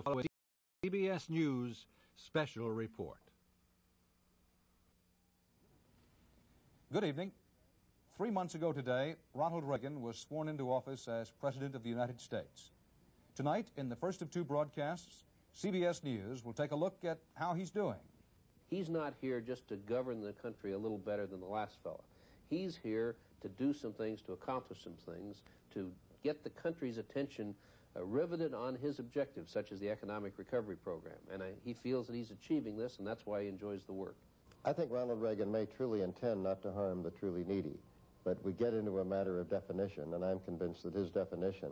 follow a CBS News special report. Good evening. 3 months ago today, Ronald Reagan was sworn into office as President of the United States. Tonight, in the first of two broadcasts, CBS News will take a look at how he's doing. He's not here just to govern the country a little better than the last fella. He's here to do some things, to accomplish some things, to get the country's attention riveted on his objectives, such as the economic recovery program. And he feels that he's achieving this, and that's why he enjoys the work. I think Ronald Reagan may truly intend not to harm the truly needy, but we get into a matter of definition, and I'm convinced that his definition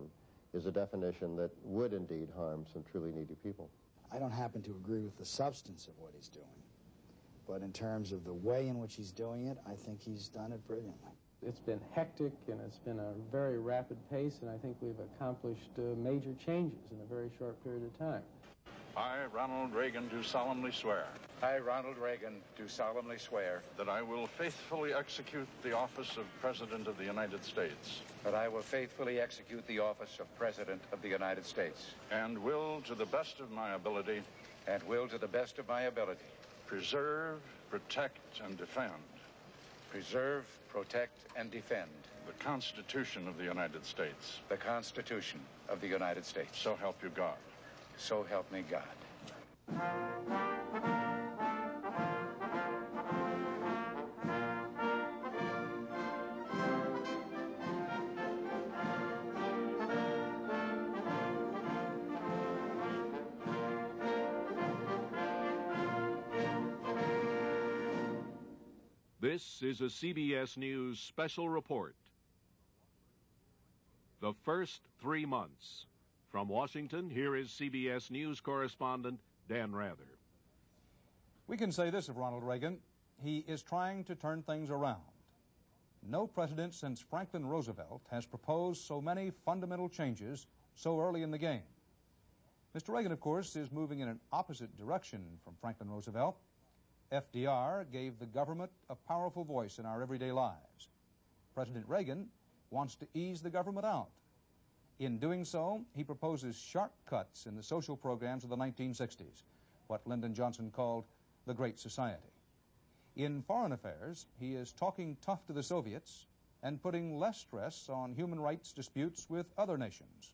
is a definition that would indeed harm some truly needy people. I don't happen to agree with the substance of what he's doing, but in terms of the way in which he's doing it, I think he's done it brilliantly. It's been hectic, and it's been a very rapid pace, and I think we've accomplished major changes in a very short period of time. I, Ronald Reagan, do solemnly swear. I, Ronald Reagan, do solemnly swear. That I will faithfully execute the office of President of the United States. That I will faithfully execute the office of President of the United States. And will, to the best of my ability. And will, to the best of my ability. Preserve, protect, and defend. Preserve, protect, and defend. The Constitution of the United States. The Constitution of the United States. So help you God. So help me God. This is a CBS News special report. The first 3 months. From Washington, here is CBS News correspondent Dan Rather. We can say this of Ronald Reagan: he is trying to turn things around. No president since Franklin Roosevelt has proposed so many fundamental changes so early in the game. Mr. Reagan, of course, is moving in an opposite direction from Franklin Roosevelt. FDR gave the government a powerful voice in our everyday lives. President Reagan wants to ease the government out. In doing so, he proposes sharp cuts in the social programs of the 1960s, what Lyndon Johnson called the Great Society. In foreign affairs, he is talking tough to the Soviets and putting less stress on human rights disputes with other nations.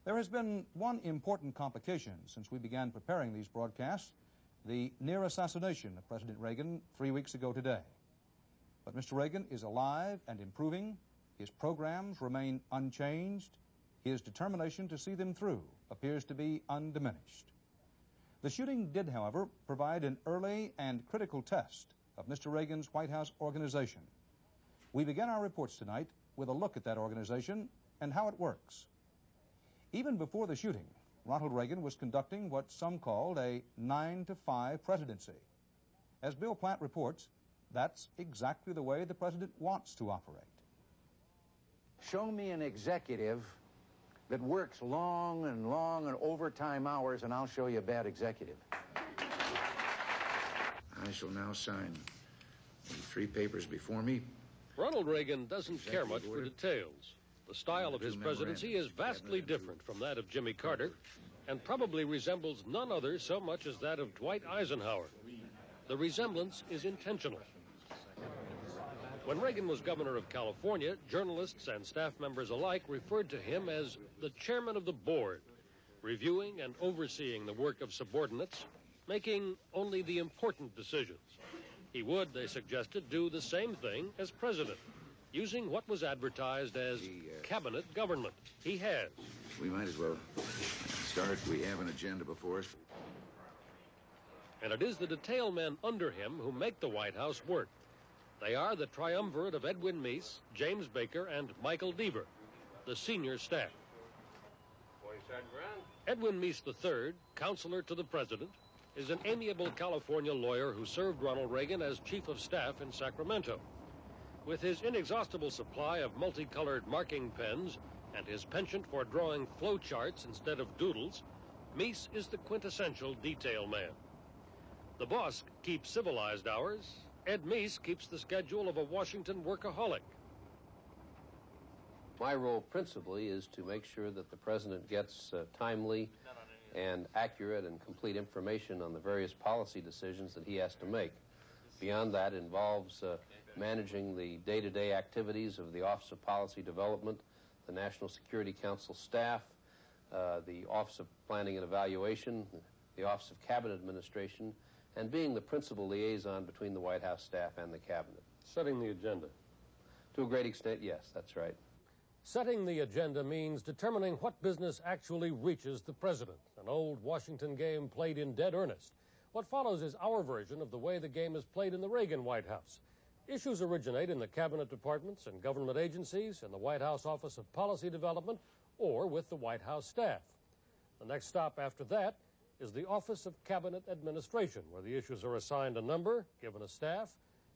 There has been one important complication since we began preparing these broadcasts: the near assassination of President Reagan 3 weeks ago today. But Mr. Reagan is alive and improving. His programs remain unchanged. His determination to see them through appears to be undiminished. The shooting did, however, provide an early and critical test of Mr. Reagan's White House organization. We begin our reports tonight with a look at that organization and how it works. Even before the shooting, Ronald Reagan was conducting what some called a 9-to-5 presidency. As Bill Platt reports, that's exactly the way the president wants to operate. Show me an executive that works long and overtime hours, and I'll show you a bad executive. I shall now sign the 3 papers before me. Ronald Reagan doesn't care much for details. The style of his presidency is vastly different from that of Jimmy Carter, and probably resembles none other so much as that of Dwight Eisenhower. The resemblance is intentional. When Reagan was governor of California, journalists and staff members alike referred to him as the chairman of the board, reviewing and overseeing the work of subordinates, making only the important decisions. He would, they suggested, do the same thing as president, using what was advertised as cabinet government. He has. We might as well start. We have an agenda before us. And it is the detail men under him who make the White House work. They are the triumvirate of Edwin Meese, James Baker, and Michael Deaver, the senior staff. Edwin Meese III, counselor to the president, is an amiable California lawyer who served Ronald Reagan as chief of staff in Sacramento. With his inexhaustible supply of multicolored marking pens and his penchant for drawing flow charts instead of doodles, Meese is the quintessential detail man. The boss keeps civilized hours. Ed Meese keeps the schedule of a Washington workaholic. My role principally is to make sure that the president gets timely and accurate and complete information on the various policy decisions that he has to make. Beyond that, involves managing the day-to-day activities of the Office of Policy Development, the National Security Council staff, the Office of Planning and Evaluation, the Office of Cabinet Administration, and being the principal liaison between the White House staff and the Cabinet. Setting the agenda. To a great extent, yes, that's right. Setting the agenda means determining what business actually reaches the president, an old Washington game played in dead earnest. What follows is our version of the way the game is played in the Reagan White House. Issues originate in the cabinet departments and government agencies, in the White House Office of Policy Development, or with the White House staff. The next stop after that is the Office of Cabinet Administration, where the issues are assigned a number, given a staff,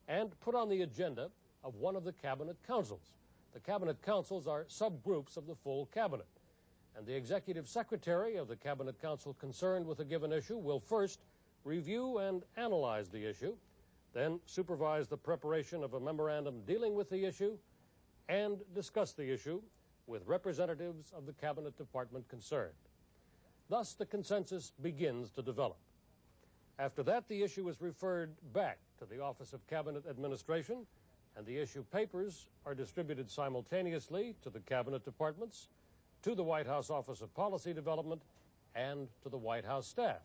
and put on the agenda of one of the cabinet councils. The cabinet councils are subgroups of the full cabinet, and the executive secretary of the cabinet council concerned with a given issue will first review and analyze the issue, then supervise the preparation of a memorandum dealing with the issue, and discuss the issue with representatives of the cabinet department concerned. Thus, the consensus begins to develop. After that, the issue is referred back to the Office of Cabinet Administration, and the issue papers are distributed simultaneously to the cabinet departments, to the White House Office of Policy Development, and to the White House staff.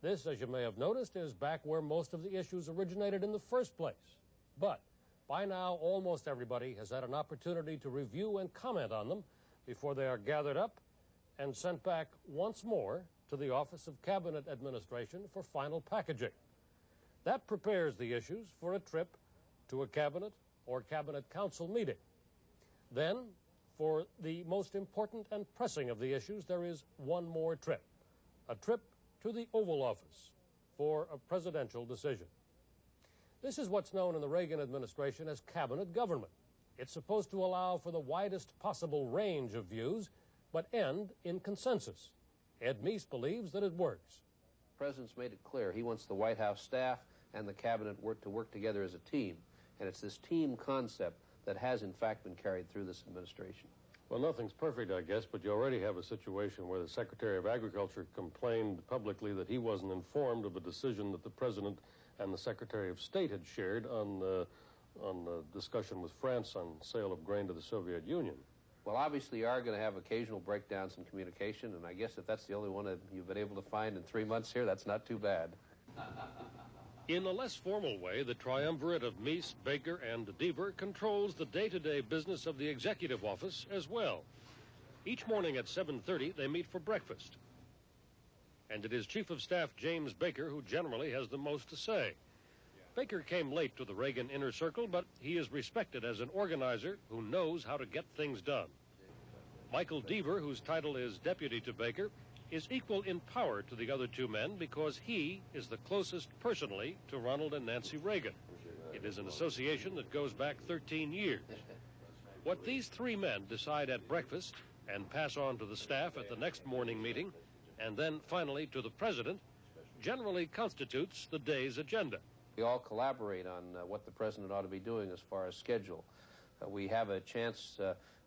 This, as you may have noticed, is back where most of the issues originated in the first place. But by now, almost everybody has had an opportunity to review and comment on them before they are gathered up and sent back once more to the Office of Cabinet Administration for final packaging. That prepares the issues for a trip to a cabinet or cabinet council meeting. Then, for the most important and pressing of the issues, there is one more trip, a trip to the Oval Office for a presidential decision. This is what's known in the Reagan administration as cabinet government. It's supposed to allow for the widest possible range of views, but end in consensus. Ed Meese believes that it works. The President's made it clear he wants the White House staff and the cabinet to work together as a team. And it's this team concept that has, in fact, been carried through this administration. Well, nothing's perfect, I guess, but you already have a situation where the Secretary of Agriculture complained publicly that he wasn't informed of a decision that the President and the Secretary of State had shared on the discussion with France on sale of grain to the Soviet Union. Well, obviously, you are going to have occasional breakdowns in communication, and I guess if that's the only one that you've been able to find in 3 months here, that's not too bad. In a less formal way, the triumvirate of Meese, Baker, and Deaver controls the day-to-day business of the executive office as well. Each morning at 7:30, they meet for breakfast. And it is Chief of Staff James Baker who generally has the most to say. Baker came late to the Reagan inner circle, but he is respected as an organizer who knows how to get things done. Michael Deaver, whose title is deputy to Baker, is equal in power to the other two men because he is the closest personally to Ronald and Nancy Reagan. It is an association that goes back 13 years. What these three men decide at breakfast and pass on to the staff at the next morning meeting, and then finally to the President, generally constitutes the day's agenda. We all collaborate on what the President ought to be doing as far as schedule. We have a chance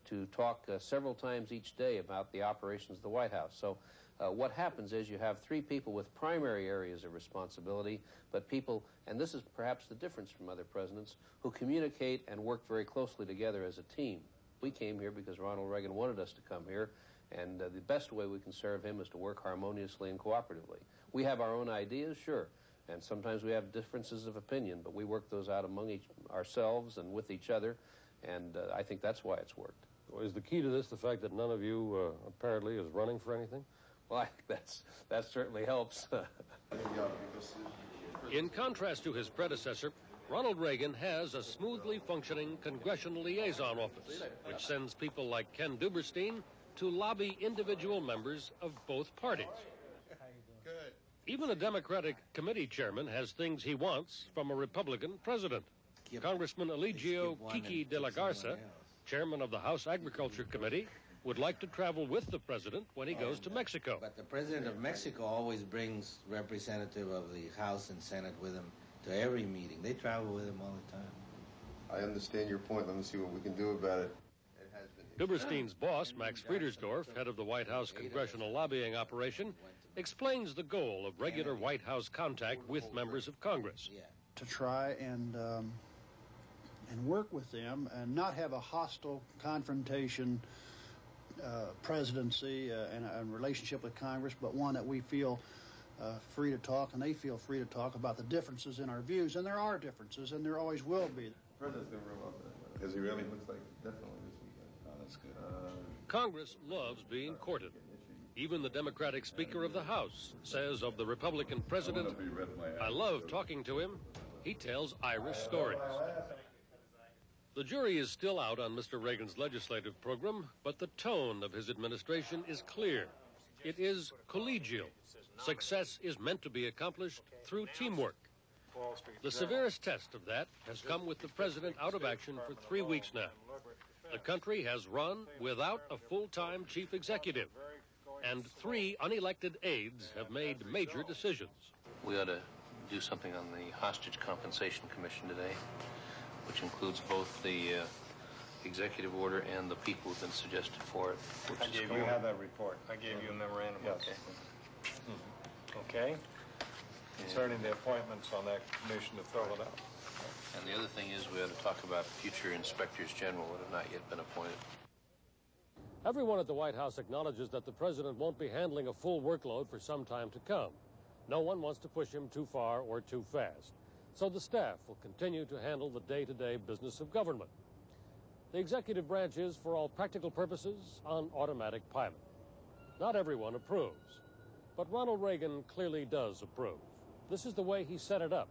to talk several times each day about the operations of the White House. So what happens is you have three people with primary areas of responsibility, but people, and this is perhaps the difference from other presidents, who communicate and work very closely together as a team. We came here because Ronald Reagan wanted us to come here, and the best way we can serve him is to work harmoniously and cooperatively. We have our own ideas, sure, and sometimes we have differences of opinion, but we work those out among ourselves and with each other, and I think that's why it's worked. Well, is the key to this the fact that none of you apparently is running for anything? Well, I think that certainly helps. In contrast to his predecessor, Ronald Reagan has a smoothly functioning congressional liaison office, which sends people like Ken Duberstein to lobby individual members of both parties. Good. Even a Democratic committee chairman has things he wants from a Republican president. Congressman Eligio Kiki de la Garza, chairman of the House Agriculture Committee, would like to travel with the president when he goes to Mexico. But the president of Mexico always brings representative of the House and Senate with him to every meeting. They travel with him all the time. I understand your point. Let me see what we can do about it. Duberstein's boss, Max Friedersdorf, head of the White House congressional lobbying operation, explains the goal of regular White House contact with members of Congress. To try and work with them and not have a hostile confrontation presidency and relationship with Congress, but one that we feel free to talk and they feel free to talk about the differences in our views. And there are differences, and there always will be. President's going to roll up because he really looks like definitely this weekend. Oh, that's good. Congress loves being courted. Even the Democratic Speaker of the House says of the Republican president, "I love talking to him. He tells Irish stories." The jury is still out on Mr. Reagan's legislative program, but the tone of his administration is clear. It is collegial. Success is meant to be accomplished through teamwork. The severest test of that has come with the president out of action for 3 weeks now. The country has run without a full-time chief executive, and 3 unelected aides have made major decisions. We ought to do something on the Hostage Compensation Commission today, which includes both the executive order and the people who've been suggested for it. You have that report. I gave you a memorandum. Yes. Okay. Concerning the appointments on that commission to fill it out. And the other thing is we ought to talk about future inspectors general that have not yet been appointed. Everyone at the White House acknowledges that the president won't be handling a full workload for some time to come. No one wants to push him too far or too fast. So the staff will continue to handle the day-to-day business of government. The executive branch is, for all practical purposes, on automatic pilot. Not everyone approves, but Ronald Reagan clearly does approve. This is the way he set it up,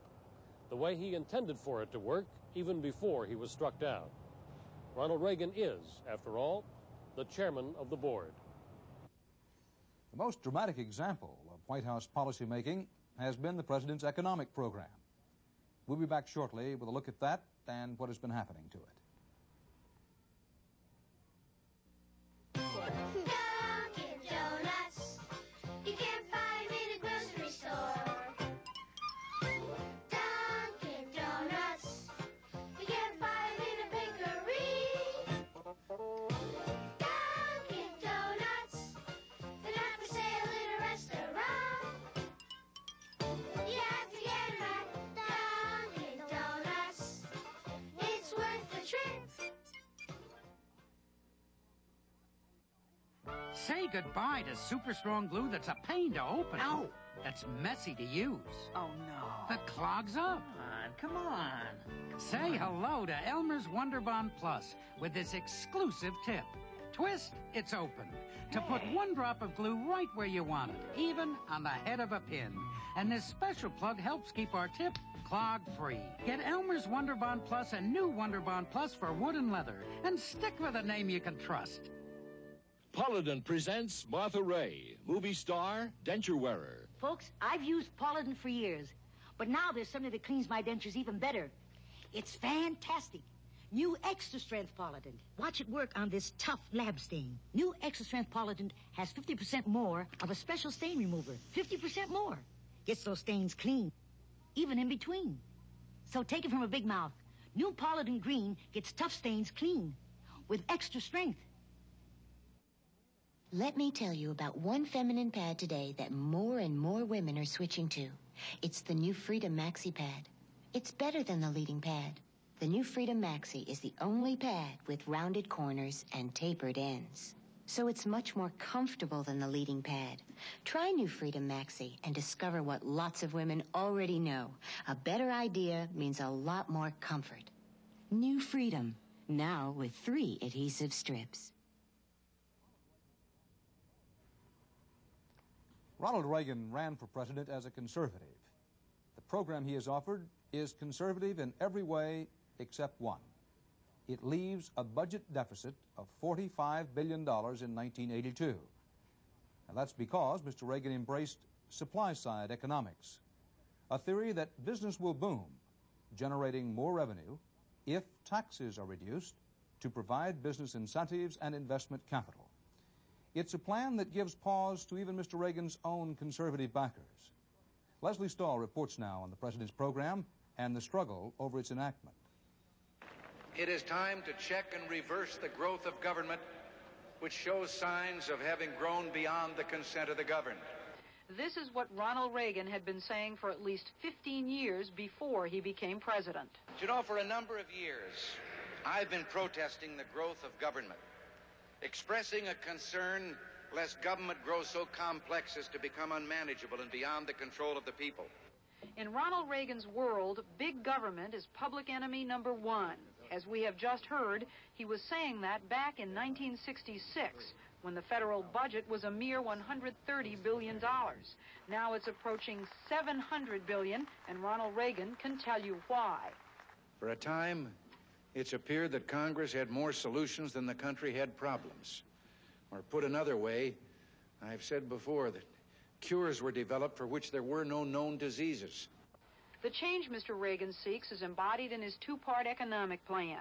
the way he intended for it to work even before he was struck down. Ronald Reagan is, after all, the chairman of the board. The most dramatic example of White House policymaking has been the president's economic program. We'll be back shortly with a look at that and what has been happening to it. Dunkin' Donuts, you can't find them in a grocery store. Dunkin' Donuts, you can't find them in a bakery. Dunkin' Donuts, they're not for sale in a restaurant. You have to get them at Dunkin' Donuts. It's worth the trip. Say goodbye to super strong glue that's a pain to open. No. That's messy to use. Oh, no. That clogs up. Come on. Say hello to Elmer's Wonderbond Plus with this exclusive tip. Twist, it's open. To put one drop of glue right where you want it, even on the head of a pin. And this special plug helps keep our tip clog-free. Get Elmer's Wonderbond Plus and new Wonderbond Plus for wood and leather. And stick with a name you can trust. Polident presents Martha Ray, movie star, denture wearer. Folks, I've used Polident for years, but now there's something that cleans my dentures even better. It's fantastic. New Extra Strength Polident. Watch it work on this tough lab stain. New Extra Strength Polident has 50% more of a special stain remover. 50% more. Gets those stains clean, even in between. So take it from a big mouth. New Polident Green gets tough stains clean with extra strength. Let me tell you about one feminine pad today that more and more women are switching to. It's the new Freedom Maxi Pad. It's better than the leading pad. The new Freedom Maxi is the only pad with rounded corners and tapered ends. So it's much more comfortable than the leading pad. Try new Freedom Maxi and discover what lots of women already know. A better idea means a lot more comfort. New Freedom, now with 3 adhesive strips. Ronald Reagan ran for president as a conservative. The program he has offered is conservative in every way except one. It leaves a budget deficit of $45 billion in 1982. Now that's because Mr. Reagan embraced supply-side economics, a theory that business will boom, generating more revenue if taxes are reduced to provide business incentives and investment capital. It's a plan that gives pause to even Mr. Reagan's own conservative backers. Leslie Stahl reports now on the president's program and the struggle over its enactment. It is time to check and reverse the growth of government, which shows signs of having grown beyond the consent of the governed. This is what Ronald Reagan had been saying for at least 15 years before he became president. You know, for a number of years, I've been protesting the growth of government, expressing a concern lest government grows so complex as to become unmanageable and beyond the control of the people. In Ronald Reagan's world, big government is public enemy number one. As we have just heard, he was saying that back in 1966, when the federal budget was a mere $130 billion. Now it's approaching $700 billion, and Ronald Reagan can tell you why. For a time, it's appeared that Congress had more solutions than the country had problems. Or put another way, I've said before that cures were developed for which there were no known diseases. The change Mr. Reagan seeks is embodied in his two-part economic plan.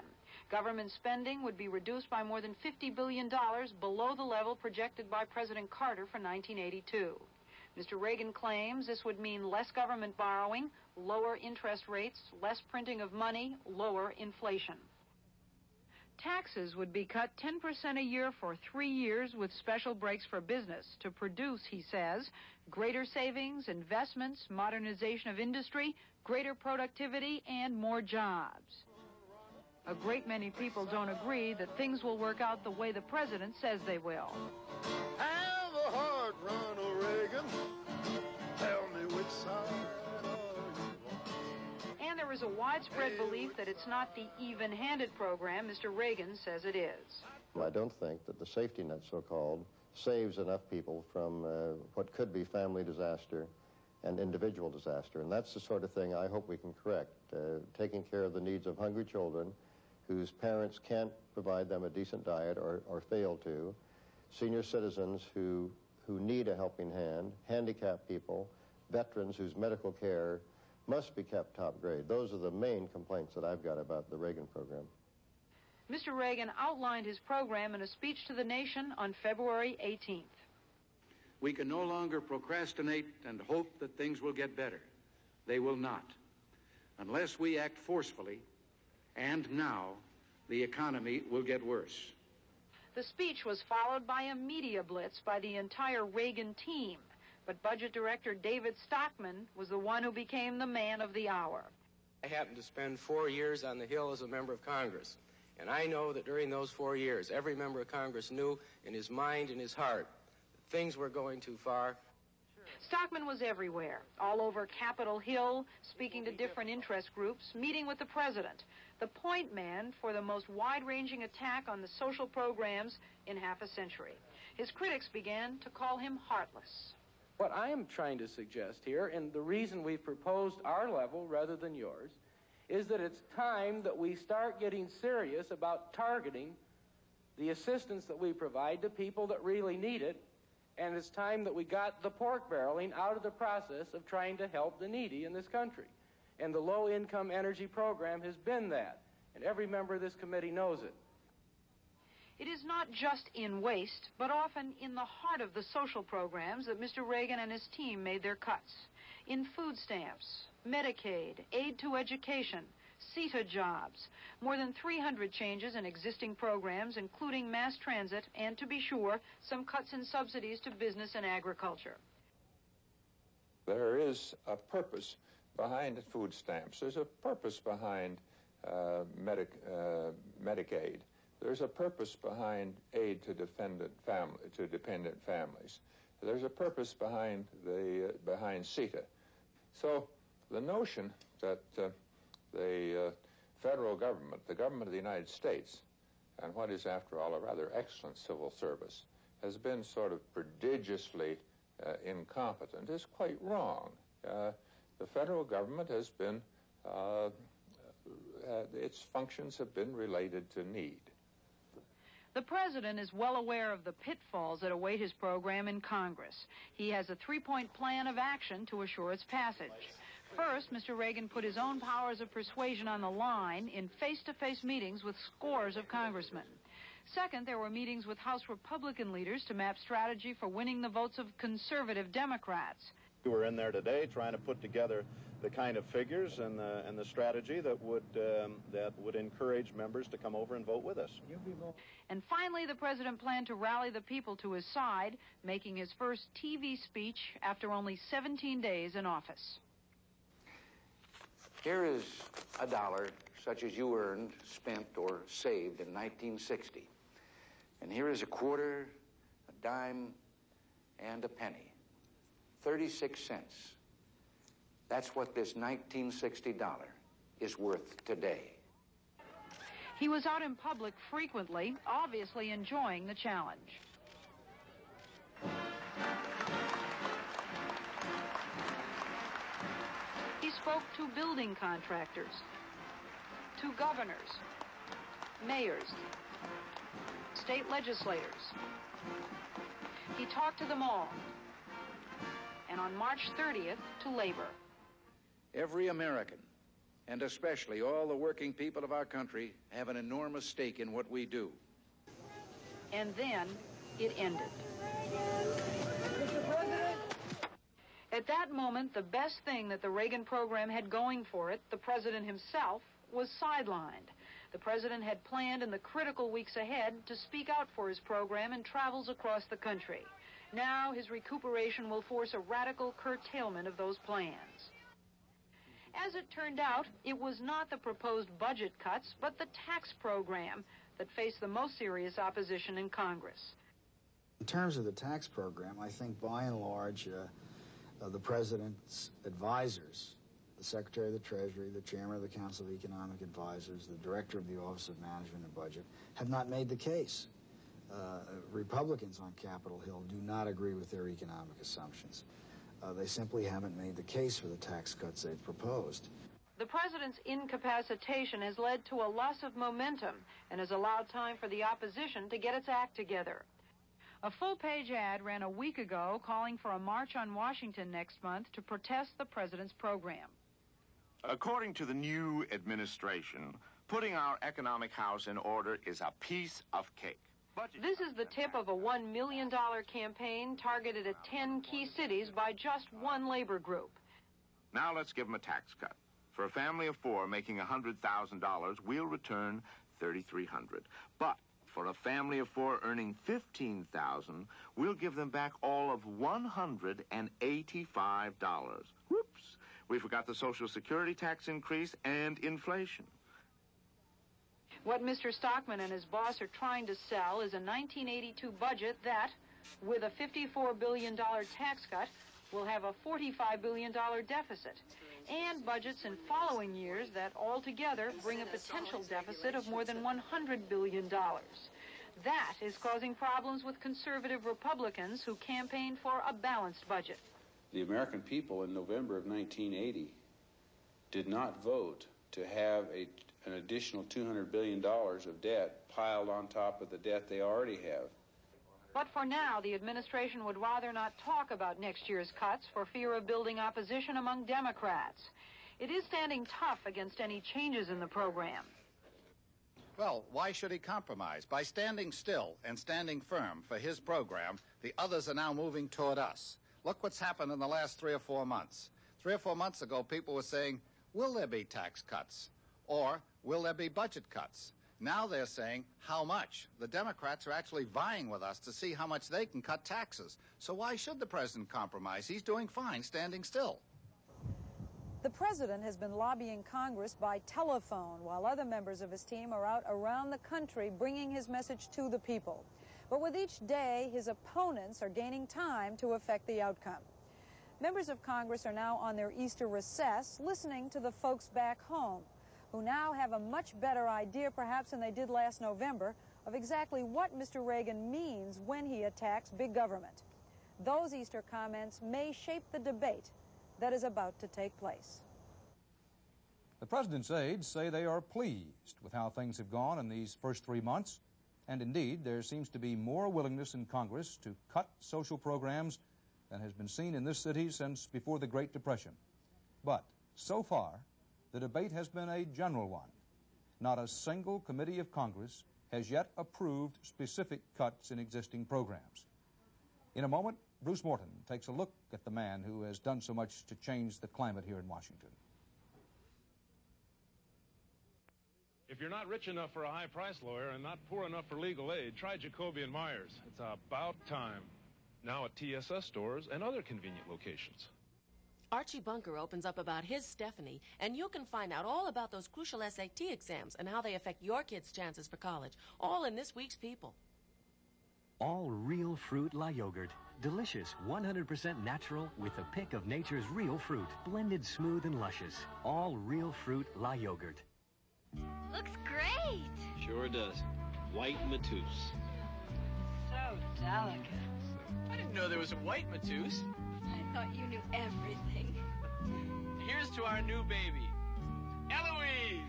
Government spending would be reduced by more than $50 billion below the level projected by President Carter for 1982. Mr. Reagan claims this would mean less government borrowing, lower interest rates, less printing of money, lower inflation. Taxes would be cut 10% a year for 3 years with special breaks for business to produce, he says, greater savings, investments, modernization of industry, greater productivity, and more jobs. A great many people don't agree that things will work out the way the president says they will. Have a heart, Ronald Reagan. Tell me which side are you on? And there is a widespread belief that it's not the even-handed program Mr. Reagan says it is. I don't think that the safety net, so-called, saves enough people from what could be family disaster and individual disaster. And that's the sort of thing I hope we can correct, taking care of the needs of hungry children whose parents can't provide them a decent diet or fail to, senior citizens who need a helping hand, handicapped people, veterans whose medical care must be kept top grade. Those are the main complaints that I've got about the Reagan program. Mr. Reagan outlined his program in a speech to the nation on February 18th. We can no longer procrastinate and hope that things will get better. They will not. Unless we act forcefully, and now, the economy will get worse. The speech was followed by a media blitz by the entire Reagan team, but Budget Director David Stockman was the one who became the man of the hour. I happened to spend 4 years on the Hill as a member of Congress, and I know that during those 4 years, every member of Congress knew in his mind and his heart that things were going too far. Stockman was everywhere, all over Capitol Hill, speaking to different interest groups, meeting with the president, the point man for the most wide-ranging attack on the social programs in half a century. His critics began to call him heartless. What I am trying to suggest here, and the reason we proposed our level rather than yours, is that it's time that we start getting serious about targeting the assistance that we provide to people that really need it, and it's time that we got the pork barreling out of the process of trying to help the needy in this country. And the low-income energy program has been that, and every member of this committee knows it. It is not just in waste, but often in the heart of the social programs that Mr. Reagan and his team made their cuts. In food stamps, Medicaid, aid to education, CETA jobs, more than 300 changes in existing programs, including mass transit, and, to be sure, some cuts in subsidies to business and agriculture. There is a purpose behind food stamps. There's a purpose behind Medicaid. There's a purpose behind aid to dependent families. There's a purpose behind CETA. So the notion that the federal government, the government of the United States, and what is, after all, a rather excellent civil service, has been sort of prodigiously incompetent is quite wrong. The federal government has been, its functions have been related to need. The president is well aware of the pitfalls that await his program in Congress. He has a three-point plan of action to assure its passage. First, Mr. Reagan put his own powers of persuasion on the line in face-to-face meetings with scores of congressmen. Second, there were meetings with House Republican leaders to map strategy for winning the votes of conservative Democrats. We were in there today trying to put together the kind of figures and the strategy that would encourage members to come over and vote with us. And finally, the president planned to rally the people to his side, making his first TV speech after only 17 days in office. Here is a dollar such as you earned, spent, or saved in 1960. And here is a quarter, a dime, and a penny. 36 cents. That's what this 1960 dollar is worth today. He was out in public frequently, obviously enjoying the challenge. He spoke to building contractors, to governors, mayors, state legislators. He talked to them all. And on March 30th, to labor. Every American, and especially all the working people of our country, have an enormous stake in what we do. And then it ended. Mr. President! At that moment, the best thing that the Reagan program had going for it, the president himself, was sidelined. The president had planned in the critical weeks ahead to speak out for his program in travels across the country. Now his recuperation will force a radical curtailment of those plans. As it turned out, it was not the proposed budget cuts, but the tax program that faced the most serious opposition in Congress. In terms of the tax program, I think by and large, the president's advisors, the Secretary of the Treasury, the Chairman of the Council of Economic Advisors, the Director of the Office of Management and Budget, have not made the case. Republicans on Capitol Hill do not agree with their economic assumptions. They simply haven't made the case for the tax cuts they've proposed. The president's incapacitation has led to a loss of momentum and has allowed time for the opposition to get its act together. A full-page ad ran a week ago calling for a march on Washington next month to protest the president's program. According to the new administration, putting our economic house in order is a piece of cake. This is the tip of a $1 million campaign targeted at 10 key cities by just one labor group. Now let's give them a tax cut. For a family of 4 making $100,000, we'll return $3,300. But for a family of 4 earning $15,000, we'll give them back all of $185. Whoops! We forgot the Social Security tax increase and inflation. What Mr. Stockman and his boss are trying to sell is a 1982 budget that, with a $54 billion tax cut, will have a $45 billion deficit, and budgets in following years that altogether bring a potential deficit of more than $100 billion. That is causing problems with conservative Republicans who campaign for a balanced budget. The American people in November of 1980 did not vote to have an additional $200 billion of debt piled on top of the debt they already have. But for now, the administration would rather not talk about next year's cuts for fear of building opposition among Democrats. It is standing tough against any changes in the program. Well, why should he compromise? By standing still and standing firm for his program, the others are now moving toward us. Look what's happened in the last 3 or 4 months. 3 or 4 months ago, people were saying, will there be tax cuts? Or will there be budget cuts? Now they're saying, how much? The Democrats are actually vying with us to see how much they can cut taxes. So why should the president compromise? He's doing fine standing still. The president has been lobbying Congress by telephone, while other members of his team are out around the country bringing his message to the people. But with each day, his opponents are gaining time to affect the outcome. Members of Congress are now on their Easter recess, listening to the folks back home, who now have a much better idea, perhaps than they did last November, of exactly what Mr. Reagan means when he attacks big government. Those Easter comments may shape the debate that is about to take place. The president's aides say they are pleased with how things have gone in these first 3 months, and indeed there seems to be more willingness in Congress to cut social programs than has been seen in this city since before the Great Depression. But so far, the debate has been a general one. Not a single committee of Congress has yet approved specific cuts in existing programs. In a moment, Bruce Morton takes a look at the man who has done so much to change the climate here in Washington. If you're not rich enough for a high-price lawyer and not poor enough for legal aid, try Jacoby & Myers. It's about time. Now at TSS stores and other convenient locations. Archie Bunker opens up about his Stephanie, and you can find out all about those crucial SAT exams and how they affect your kids' chances for college, all in this week's People. All real fruit La Yogurt. Delicious, 100% natural with a pick of nature's real fruit. Blended smooth and luscious. All real fruit La Yogurt. Looks great. Sure does. White Matus. So delicate. I didn't know there was a white Matus. I thought you knew everything. Here's to our new baby, Eloise.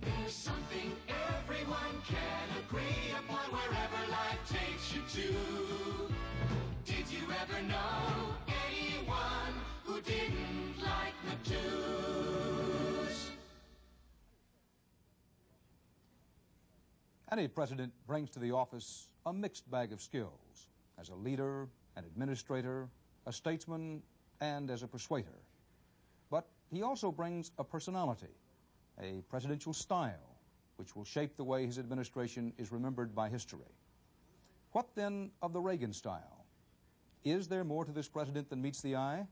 There's something everyone can agree upon wherever life takes you to. Did you ever know anyone who didn't like Matus? Any president brings to the office a mixed bag of skills as a leader, an administrator, a statesman, and as a persuader. But he also brings a personality, a presidential style, which will shape the way his administration is remembered by history. What then of the Reagan style? Is there more to this president than meets the eye?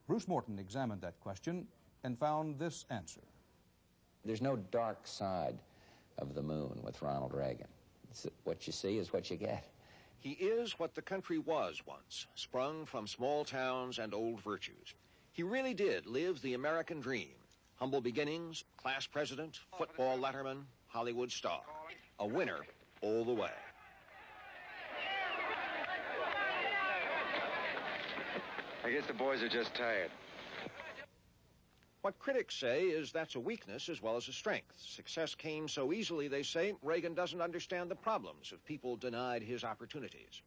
Bruce Morton examined that question and found this answer. There's no dark side of the moon with Ronald Reagan. What you see is what you get. He is what the country was once, sprung from small towns and old virtues. He really did live the American dream. Humble beginnings, class president, football letterman, Hollywood star. A winner all the way. I guess the boys are just tired. What critics say is that's a weakness as well as a strength. Success came so easily, they say, Reagan doesn't understand the problems of people denied his opportunities.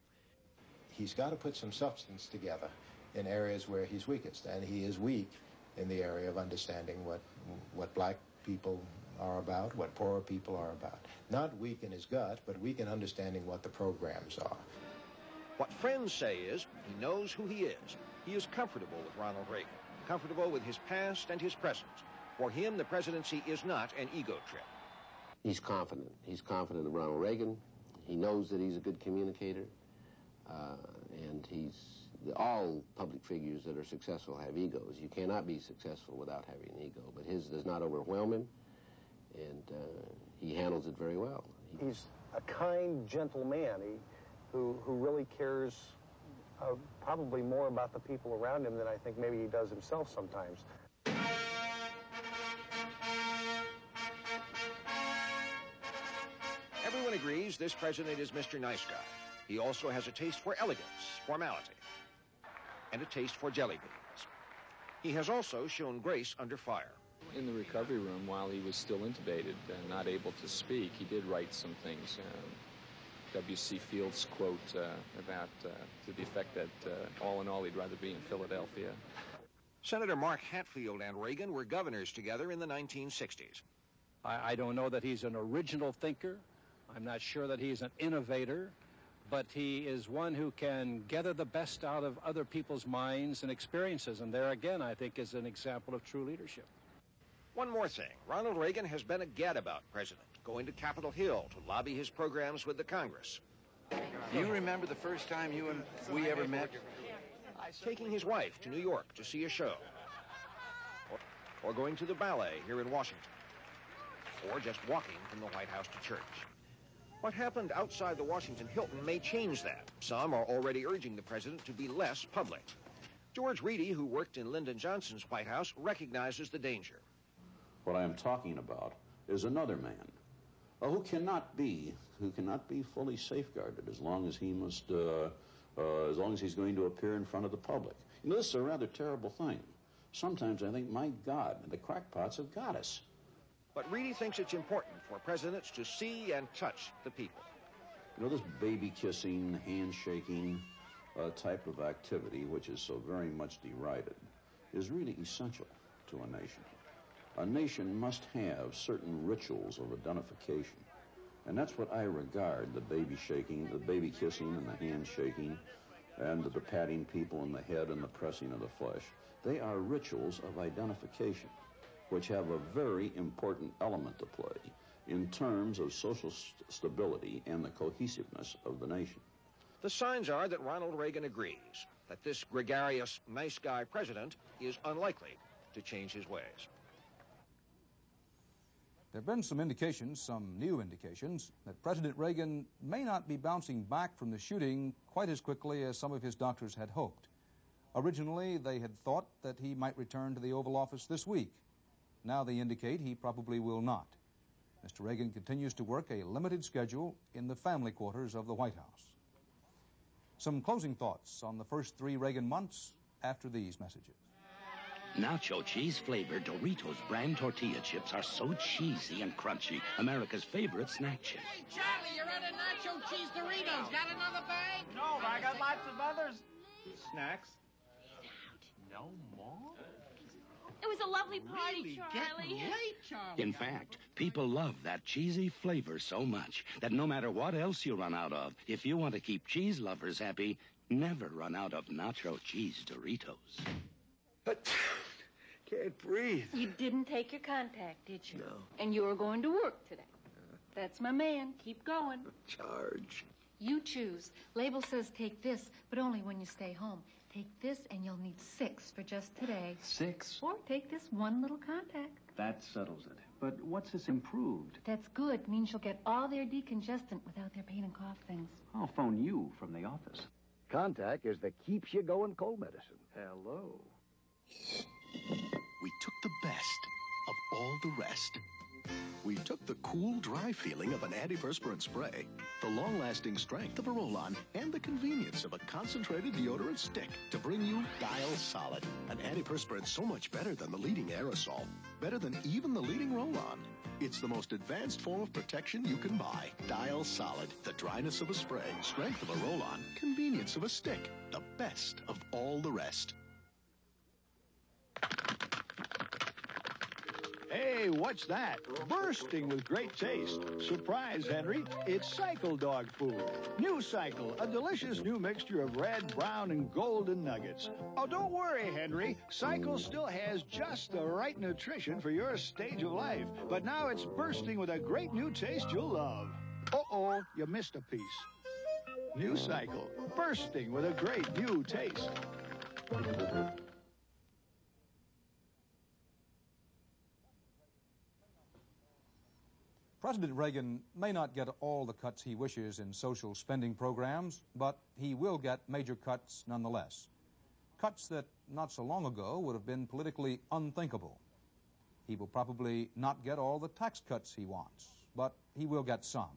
He's got to put some substance together in areas where he's weakest, and he is weak in the area of understanding what black people are about, what poorer people are about. Not weak in his gut, but weak in understanding what the programs are. What friends say is he knows who he is. He is comfortable with Ronald Reagan, comfortable with his past and his present. For him, the presidency is not an ego trip. He's confident. He's confident of Ronald Reagan. He knows that he's a good communicator. And all public figures that are successful have egos. You cannot be successful without having an ego, but his does not overwhelm him, and he handles it very well. He's a kind, gentle man who really cares probably more about the people around him than I think maybe he does himself sometimes. Everyone agrees this president is Mr. Nice Guy. He also has a taste for elegance, formality, and a taste for jelly beans. He has also shown grace under fire. In the recovery room, while he was still intubated and not able to speak, he did write some things. W.C. Fields' quote about to the effect that all in all, he'd rather be in Philadelphia. Senator Mark Hatfield and Reagan were governors together in the 1960s. I don't know that he's an original thinker. I'm not sure that he's an innovator, but he is one who can gather the best out of other people's minds and experiences. And there again, I think, is an example of true leadership. One more thing. Ronald Reagan has been a gadabout president, going to Capitol Hill to lobby his programs with the Congress. Do you remember the first time you and we ever met? Taking his wife to New York to see a show. Or going to the ballet here in Washington. Or just walking from the White House to church. What happened outside the Washington Hilton may change that. Some are already urging the president to be less public. George Reedy, who worked in Lyndon Johnson's White House, recognizes the danger. What I am talking about is another man who cannot be fully safeguarded as long as he must, as long as he's going to appear in front of the public. You know, this is a rather terrible thing. Sometimes I think, my God, the crackpots have got us. But Reedy thinks it's important for presidents to see and touch the people. You know, this baby-kissing, handshaking type of activity, which is so very much derided, is really essential to a nation. A nation must have certain rituals of identification And that's what I regard, the baby shaking, the baby kissing and the hand shaking, and the patting people on the head and the pressing of the flesh. They are rituals of identification, which have a very important element to play in terms of social stability and the cohesiveness of the nation. The signs are that Ronald Reagan agrees that this gregarious, nice guy president is unlikely to change his ways. There have been some indications, some new indications, that President Reagan may not be bouncing back from the shooting quite as quickly as some of his doctors had hoped. Originally, they had thought that he might return to the Oval Office this week. Now they indicate he probably will not. Mr. Reagan continues to work a limited schedule in the family quarters of the White House. Some closing thoughts on the first 3 Reagan months after these messages. Nacho cheese-flavored Doritos brand tortilla chips are so cheesy and crunchy. America's favorite snack chip. Hey, Charlie, you're out of nacho cheese Doritos. Got another bag? No, but I got lots of others. Snacks. No more? It was a lovely party, Charlie. Late, Charlie. In fact, people love that cheesy flavor so much that no matter what else you run out of, if you want to keep cheese lovers happy, never run out of nacho cheese Doritos. But can't breathe. You didn't take your contact, did you? No. And you're going to work today. That's my man. Keep going. Charge. You choose. Label says take this, but only when you stay home. Take this, and you'll need 6 for just today. 6? Or take this one little contact. That settles it. But what's this improved? That's good. Means you'll get all their decongestant without their pain and cough things. I'll phone you from the office. Contact is the keeps-you-going cold medicine. Hello. We took the best of all the rest. We took the cool, dry feeling of an antiperspirant spray, the long-lasting strength of a roll-on, and the convenience of a concentrated deodorant stick to bring you Dial Solid, an antiperspirant so much better than the leading aerosol, better than even the leading roll-on. It's the most advanced form of protection you can buy. Dial Solid, the dryness of a spray, strength of a roll-on, convenience of a stick, the best of all the rest. Hey, what's that? Bursting with great taste. Surprise, Henry. It's Cycle dog food. New Cycle, a delicious new mixture of red, brown, and golden nuggets. Oh, don't worry, Henry. Cycle still has just the right nutrition for your stage of life. But now it's bursting with a great new taste you'll love. Uh-oh, you missed a piece. New Cycle, bursting with a great new taste. President Reagan may not get all the cuts he wishes in social spending programs, but he will get major cuts nonetheless. Cuts that not so long ago would have been politically unthinkable. He will probably not get all the tax cuts he wants, but he will get some.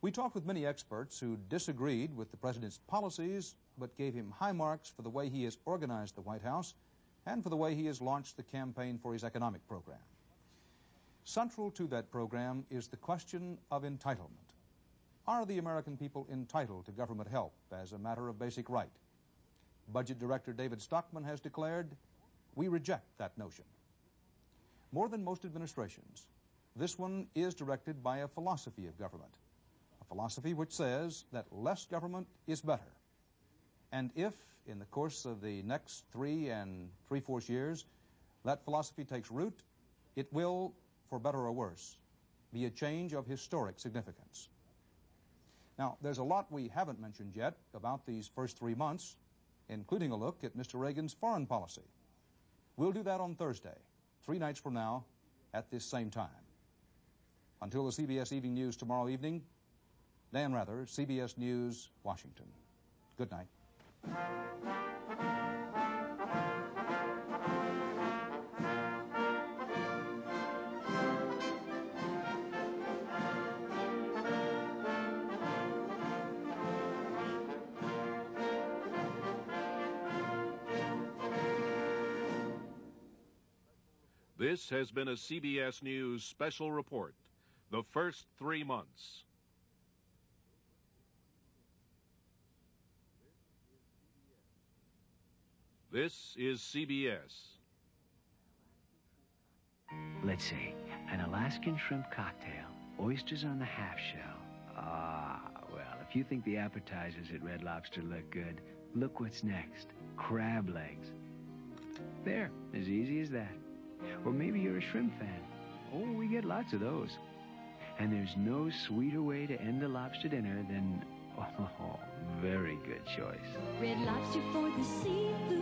We talked with many experts who disagreed with the president's policies, but gave him high marks for the way he has organized the White House and for the way he has launched the campaign for his economic program. Central to that program is the question of entitlement. Are the American people entitled to government help as a matter of basic right? Budget Director David Stockman has declared, we reject that notion. More than most administrations, this one is directed by a philosophy of government, a philosophy which says that less government is better. And if, in the course of the next 3 3/4 years, that philosophy takes root, it will, for better or worse, be a change of historic significance. Now, there's a lot we haven't mentioned yet about these first 3 months, including a look at Mr. Reagan's foreign policy. We'll do that on Thursday, 3 nights from now, at this same time. Until the CBS Evening News tomorrow evening, Dan Rather, CBS News, Washington. Good night. This has been a CBS News special report, the first 3 months. This is CBS. Let's see, an Alaskan shrimp cocktail. Oysters on the half shell. Ah, well, if you think the appetizers at Red Lobster look good, look what's next. Crab legs. There, as easy as that. Or maybe you're a shrimp fan. Oh, we get lots of those. And there's no sweeter way to end a lobster dinner than, oh, very good choice. Red Lobster for the seafood.